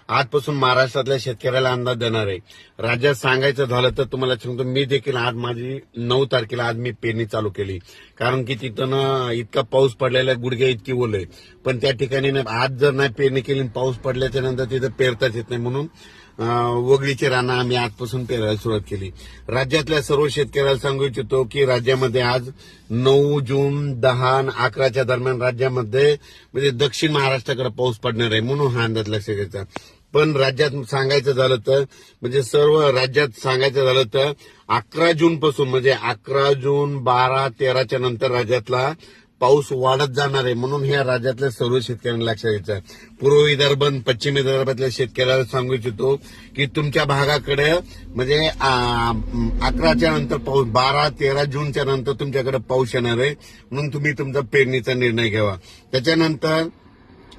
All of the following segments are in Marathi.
आजपासून महाराष्ट्रातल्या शेतकऱ्याला अंदाज देणार आहे। राज्यात सांगायचं झालं तर तुम्हाला सांगतो, मी देखील आज माझी 9 तारखेला आज मी पेरणी चालू केली, कारण की तिथं ना इतका पाऊस पडलेला गुडघ्या इतकी ओले, पण त्या ठिकाणी आज जर नाही पेरणी केली पाऊस पडल्याच्या नंतर तिथं पेरताच येत नाही, म्हणून वगळीची रानं आम्ही आजपासून पेरायला सुरुवात केली। राज्यातल्या सर्व शेतकऱ्याला सांगू इच्छितो की राज्यामध्ये आज 9 जून 10 आणि 11च्या दरम्यान राज्यामध्ये म्हणजे दक्षिण महाराष्ट्राकडे पाऊस पडणार आहे, म्हणून हा अंदाज लक्षात घ्यायचा। पण राज्यात सांगायचं झालं तर म्हणजे सर्व राज्यात सांगायचं झालं तर 11 जून पासून म्हणजे 11 जून 12 13च्या नंतर राज्यातला पाऊस वाढत जाणार आहे, म्हणून ह्या राज्यातल्या सर्व शेतकऱ्यांना लक्षात घ्यायचं। पूर्व विदर्भ आणि पश्चिम विदर्भातल्या शेतकऱ्याला सांगू इच्छितो की तुमच्या भागाकडे म्हणजे 11च्या नंतर पाऊस 12-13 जूनच्या नंतर तुमच्याकडे पाऊस येणार आहे, म्हणून तुम्ही तुमचा पेरणीचा निर्णय घ्यावा। त्याच्यानंतर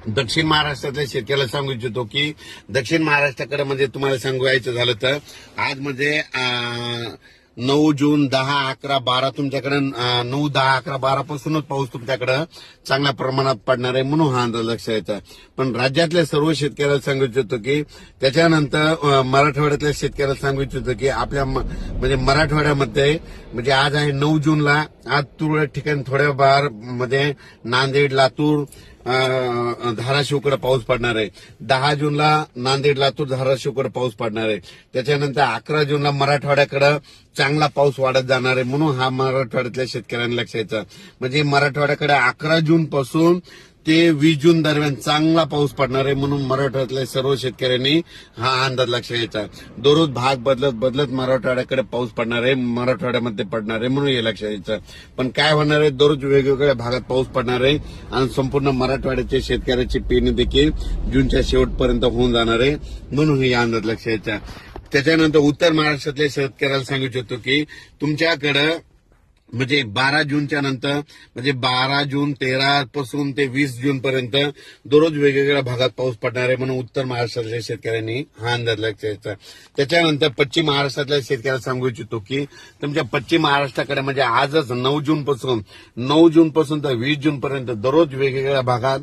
दक्षिण महाराष्ट्रातल्या शेतकऱ्याला सांगू इच्छितो की दक्षिण महाराष्ट्राकडे म्हणजे तुम्हाला सांगायचं झालं तर आज म्हणजे 9 जून 10 11 12 तुमच्याकडे 9 10 11 12 पासूनच पाऊस तुमच्याकडे चांगल्या प्रमाणात पडणार आहे, म्हणून हा अंदाज लक्षात यायचा। पण राज्यातल्या सर्व शेतकऱ्याला सांगू इच्छितो की त्याच्यानंतर मराठवाड्यातल्या शेतकऱ्याला सांगू इच्छितो की आपल्या म्हणजे मराठवाड्यामध्ये म्हणजे आज आहे 9 जूनला आज तुरळक ठिकाणी थोड्या फार म्हणजे नांदेड लातूर धाराशिवकडे पाऊस पडणार आहे। 10 जूनला नांदेड लातूर धाराशिवकडे पाऊस पडणार आहे। त्याच्यानंतर 11 जूनला मराठवाड्याकडे चांगला पाऊस वाढत जाणार आहे, म्हणून हा मराठवाड्यातल्या शेतकऱ्यांना लक्षात यायचा। म्हणजे मराठवाड्याकडे 11 जून पासून ते 20 जून दरम्यान चांगला पाऊस पडणार आहे, म्हणून मराठवाड्यातल्या सर्व शेतकऱ्यांनी हा अंदाज लक्षात घ्यायचा। दररोज भाग बदलत मराठवाड्याकडे पाऊस पडणार आहे, मराठवाड्यामध्ये पडणार आहे, म्हणून हे लक्षात घ्यायचं। पण काय होणार आहे, दररोज वेगवेगळ्या भागात पाऊस पडणार आहे आणि संपूर्ण मराठवाड्याच्या शेतकऱ्याची पेरणी देखील जूनच्या शेवटपर्यंत होऊन जाणार आहे, म्हणून हे अंदाज लक्षात घ्यायचा। त्याच्यानंतर उत्तर महाराष्ट्रातल्या शेतकऱ्याला सांगू इच्छितो की तुमच्याकडे म्हणजे 12 जूनच्या नंतर म्हणजे 12 जून 13 पासून ते 20 जून पर्यंत दररोज वेगवेगळ्या भागात पाऊस पडणार आहे, म्हणून उत्तर महाराष्ट्रातल्या शेतकऱ्यांनी हा अंदाज लक्षात घ्यायचा। त्याच्यानंतर पश्चिम महाराष्ट्रातल्या शेतकऱ्याला सांगू इच्छितो की तुमच्या पश्चिम महाराष्ट्राकडे म्हणजे आजच 9 जून पासून तर 20 जून पर्यंत दररोज वेगवेगळ्या भागात